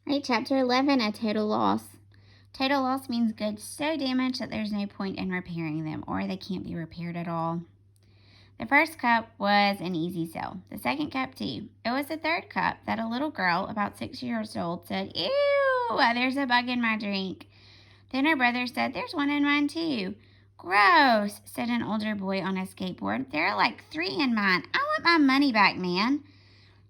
Right, chapter 11, a total loss. Total loss means goods so damaged that there's no point in repairing them, or they can't be repaired at all. The first cup was an easy sell. The second cup, too. It was the third cup that a little girl, about 6 years old, said, "Ew, there's a bug in my drink." Then her brother said, "There's one in mine, too." "Gross," said an older boy on a skateboard. "There are like 3 in mine. I want my money back, man,"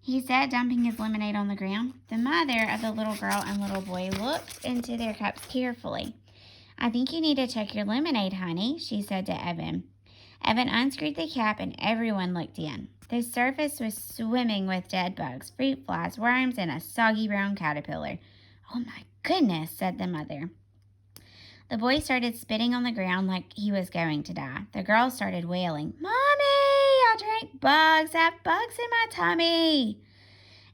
he said, dumping his lemonade on the ground. The mother of the little girl and little boy looked into their cups carefully. "I think you need to check your lemonade, honey," she said to Evan. Evan unscrewed the cap and everyone looked in. The surface was swimming with dead bugs, fruit flies, worms, and a soggy brown caterpillar. "Oh my goodness," said the mother. The boy started spitting on the ground like he was going to die. The girl started wailing, "Mommy, I drank bugs. I have bugs in my tummy."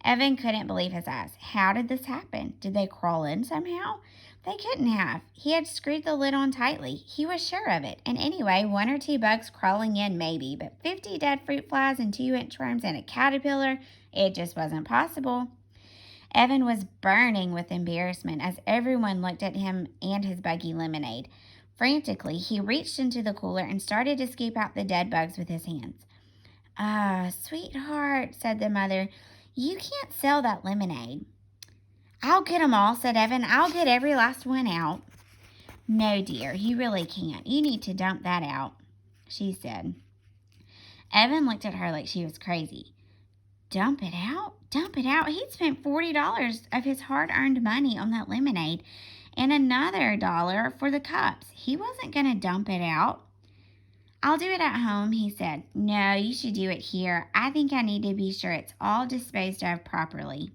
Evan couldn't believe his eyes. How did this happen? Did they crawl in somehow? They couldn't have. He had screwed the lid on tightly. He was sure of it. And anyway, 1 or 2 bugs crawling in maybe, but 50 dead fruit flies and 2 inchworms and a caterpillar, it just wasn't possible. Evan was burning with embarrassment as everyone looked at him and his buggy lemonade. Frantically, he reached into the cooler and started to scoop out the dead bugs with his hands. "Ah, sweetheart," said the mother, "you can't sell that lemonade." "I'll get 'em all," said Evan. "I'll get every last one out." "No, dear, you really can't. You need to dump that out," she said. Evan looked at her like she was crazy. Dump it out? Dump it out? He'd spent $40 of his hard-earned money on that lemonade and another dollar for the cups. He wasn't going to dump it out. "I'll do it at home," he said. "No, you should do it here. I think I need to be sure it's all disposed of properly."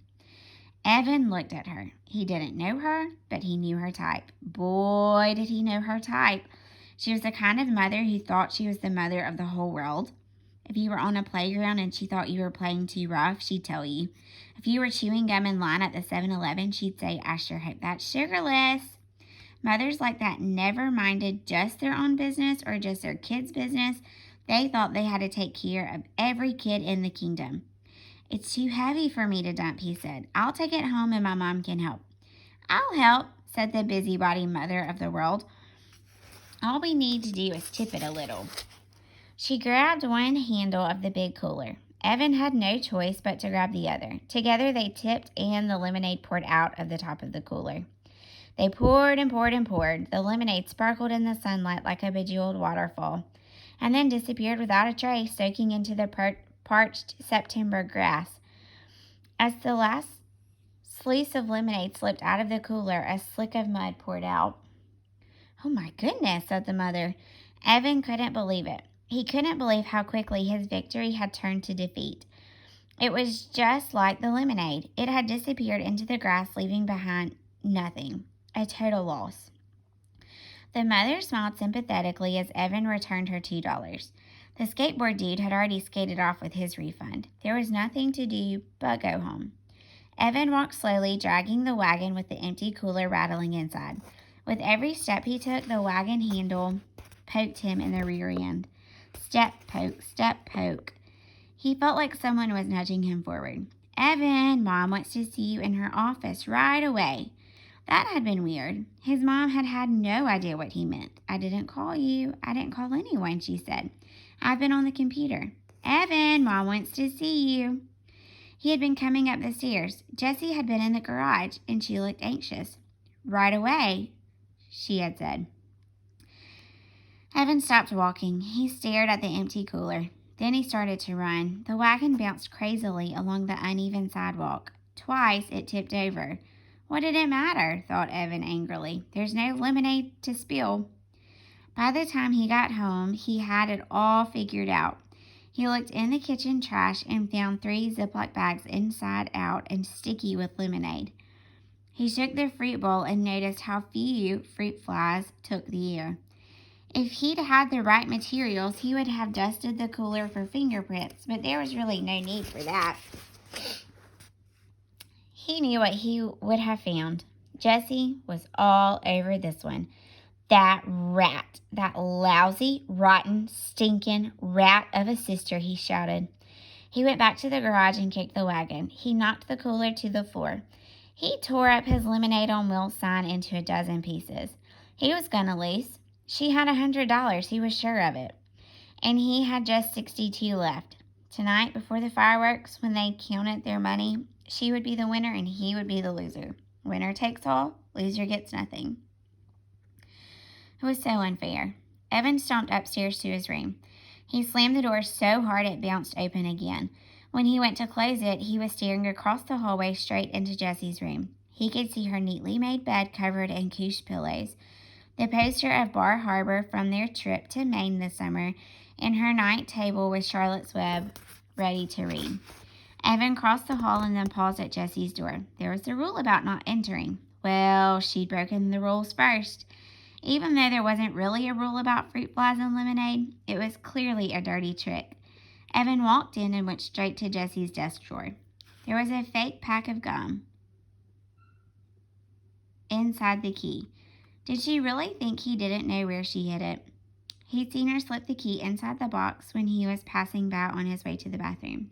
Evan looked at her. He didn't know her, but he knew her type. Boy, did he know her type. She was the kind of mother who thought she was the mother of the whole world. If you were on a playground and she thought you were playing too rough, she'd tell you. If you were chewing gum in line at the 7-Eleven, she'd say, "I sure hope that's sugarless." Mothers like that never minded just their own business or just their kids' business. They thought they had to take care of every kid in the kingdom. "It's too heavy for me to dump," he said. "I'll take it home and my mom can help." "I'll help," said the busybody mother of the world. "All we need to do is tip it a little." She grabbed one handle of the big cooler. Evan had no choice but to grab the other. Together they tipped and the lemonade poured out of the top of the cooler. They poured and poured and poured. The lemonade sparkled in the sunlight like a bejeweled waterfall, and then disappeared without a trace, soaking into the parched September grass. As the last sluice of lemonade slipped out of the cooler, a slick of mud poured out. "Oh my goodness," said the mother. Evan couldn't believe it. He couldn't believe how quickly his victory had turned to defeat. It was just like the lemonade. It had disappeared into the grass, leaving behind nothing. A total loss. The mother smiled sympathetically as Evan returned her $2. The skateboard dude had already skated off with his refund. There was nothing to do but go home. Evan walked slowly, dragging the wagon with the empty cooler rattling inside. With every step he took, the wagon handle poked him in the rear end. Step poke, step poke. He felt like someone was nudging him forward. "Evan, Mom wants to see you in her office right away." That had been weird. His mom had had no idea what he meant. "I didn't call you. I didn't call anyone," she said. "I've been on the computer." "Evan, Mom wants to see you." He had been coming up the stairs. Jessie had been in the garage, and she looked anxious. "Right away," she had said. Evan stopped walking. He stared at the empty cooler. Then he started to run. The wagon bounced crazily along the uneven sidewalk. Twice it tipped over. What did it matter? Thought Evan angrily. There's no lemonade to spill. By the time he got home, he had it all figured out. He looked in the kitchen trash and found 3 Ziploc bags inside out and sticky with lemonade. He shook the fruit bowl and noticed how few fruit flies took the air. If he'd had the right materials, he would have dusted the cooler for fingerprints, but there was really no need for that. He knew what he would have found. Jessie was all over this one. "That rat, that lousy, rotten, stinking rat of a sister," he shouted. He went back to the garage and kicked the wagon. He knocked the cooler to the floor. He tore up his lemonade on wheels sign into a dozen pieces. He was going to lose. She had $100, he was sure of it. And he had just 62 left. Tonight, before the fireworks, when they counted their money, she would be the winner and he would be the loser. Winner takes all, loser gets nothing. It was so unfair. Evan stomped upstairs to his room. He slammed the door so hard it bounced open again. When he went to close it, he was staring across the hallway straight into Jessie's room. He could see her neatly made bed covered in couche pillows, the poster of Bar Harbor from their trip to Maine this summer, and her night table with Charlotte's Web ready to read. Evan crossed the hall and then paused at Jessie's door. There was a rule about not entering. Well, she'd broken the rules first. Even though there wasn't really a rule about fruit flies and lemonade, it was clearly a dirty trick. Evan walked in and went straight to Jessie's desk drawer. There was a fake pack of gum inside the key. Did she really think he didn't know where she hid it? He'd seen her slip the key inside the box when he was passing by on his way to the bathroom.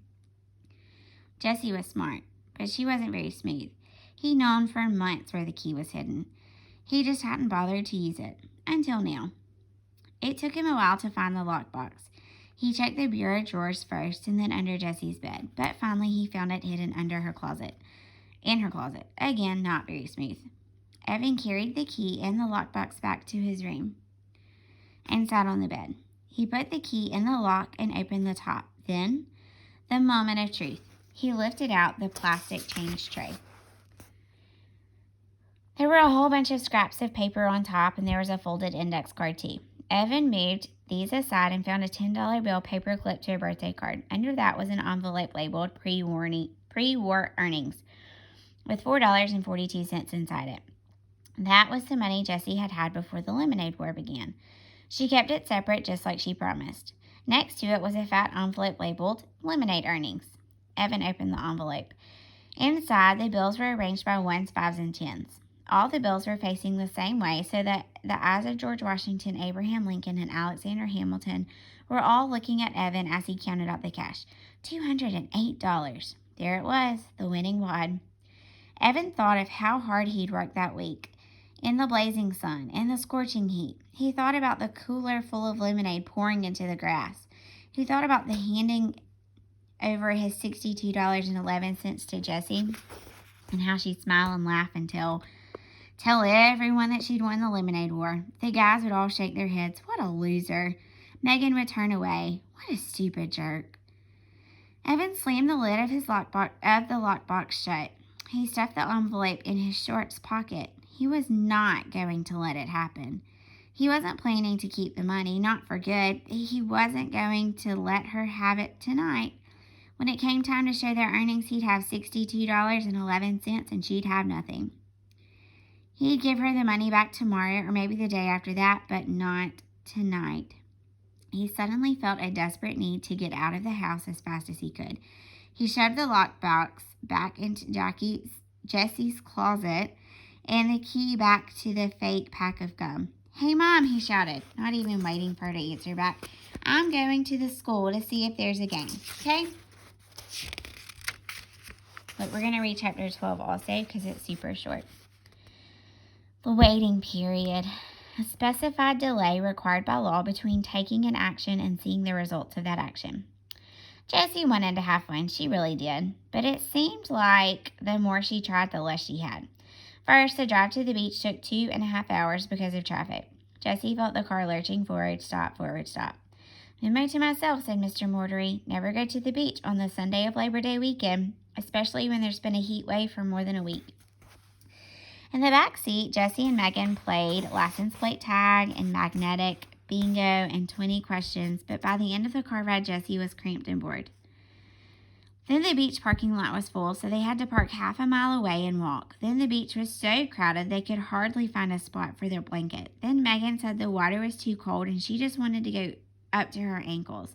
Jessie was smart, but she wasn't very smooth. He'd known for months where the key was hidden. He just hadn't bothered to use it, until now. It took him a while to find the lockbox. He checked the bureau drawers first and then under Jessie's bed, but finally he found it hidden under her closet. In her closet. Again, not very smooth. Evan carried the key and the lockbox back to his room and sat on the bed. He put the key in the lock and opened the top. Then, the moment of truth. He lifted out the plastic change tray. There were a whole bunch of scraps of paper on top, and there was a folded index card too. Evan moved these aside and found a $10 bill paper clipped to a birthday card. Under that was an envelope labeled pre-war earnings with $4.42 inside it. That was the money Jessie had had before the lemonade war began. She kept it separate just like she promised. Next to it was a fat envelope labeled lemonade earnings. Evan opened the envelope. Inside, the bills were arranged by ones, fives, and tens. All the bills were facing the same way so that the eyes of George Washington, Abraham Lincoln, and Alexander Hamilton were all looking at Evan as he counted out the cash. $208. There it was, the winning wad. Evan thought of how hard he'd worked that week, in the blazing sun, in the scorching heat. He thought about the cooler full of lemonade pouring into the grass. He thought about the handing over his $62.11 to Jessie, and how she'd smile and laugh and tell everyone that she'd won the lemonade war. The guys would all shake their heads. What a loser. Megan would turn away. What a stupid jerk. Evan slammed the lid of the lockbox shut. He stuffed the envelope in his shorts pocket. He was not going to let it happen. He wasn't planning to keep the money, not for good. He wasn't going to let her have it tonight. When it came time to show their earnings, he'd have $62.11 and she'd have nothing. He'd give her the money back tomorrow or maybe the day after that, but not tonight. He suddenly felt a desperate need to get out of the house as fast as he could. He shoved the lockbox back into Jessie's closet and the key back to the fake pack of gum. "Hey, Mom," he shouted, not even waiting for her to answer back. "I'm going to the school to see if there's a game, okay?" But we're going to read chapter 12 also because it's super short. The waiting period. A specified delay required by law between taking an action and seeing the results of that action. Jessie wanted to have fun. She really did. But it seemed like the more she tried, the less she had. First, the drive to the beach took 2.5 hours because of traffic. Jessie felt the car lurching forward, stop, forward, stop. "Memo to myself," said Mr. Mortery. "Never go to the beach on the Sunday of Labor Day weekend, especially when there's been a heat wave for more than a week." In the back seat, Jessie and Megan played license plate tag and magnetic bingo and 20 questions, but by the end of the car ride, Jessie was cramped and bored. Then the beach parking lot was full, so they had to park half a mile away and walk. Then the beach was so crowded they could hardly find a spot for their blanket. Then Megan said the water was too cold and she just wanted to go up to her ankles.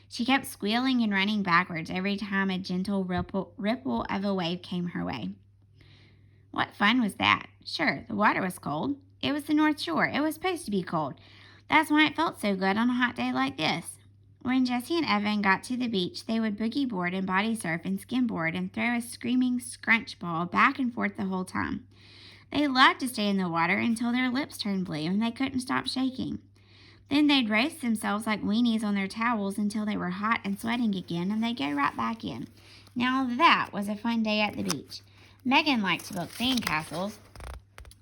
She kept squealing and running backwards every time a gentle ripple of a wave came her way. What fun was that? Sure, the water was cold. It was the North Shore. It was supposed to be cold. That's why it felt so good on a hot day like this. When Jessie and Evan got to the beach, they would boogie board and body surf and skimboard and throw a screaming scrunch ball back and forth the whole time. They loved to stay in the water until their lips turned blue and they couldn't stop shaking. Then they'd roast themselves like weenies on their towels until they were hot and sweating again, and they'd go right back in. Now that was a fun day at the beach. Megan liked to build sand castles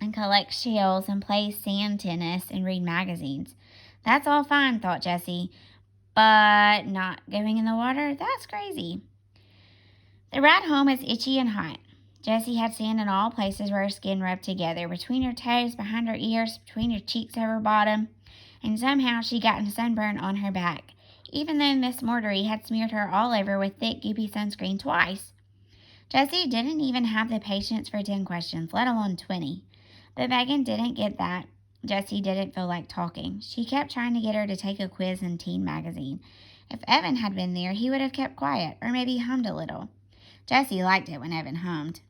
and collect shells and play sand tennis and read magazines. That's all fine, thought Jessie, but not going in the water? That's crazy. The ride home was itchy and hot. Jessie had sand in all places where her skin rubbed together, between her toes, behind her ears, between her cheeks over her bottom, and somehow she got a sunburn on her back, even though Miss Mortery had smeared her all over with thick, goopy sunscreen twice. Jessie didn't even have the patience for 10 questions, let alone 20. But Megan didn't get that. Jessie didn't feel like talking. She kept trying to get her to take a quiz in Teen Magazine. If Evan had been there, he would have kept quiet, or maybe hummed a little. Jessie liked it when Evan hummed.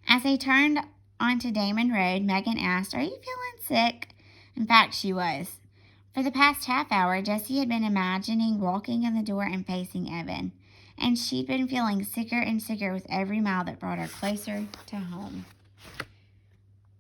As they turned onto Damon Road, Megan asked, "Are you feeling sick?" In fact, she was. For the past half hour, Jessie had been imagining walking in the door and facing Evan, and she'd been feeling sicker and sicker with every mile that brought her closer to home.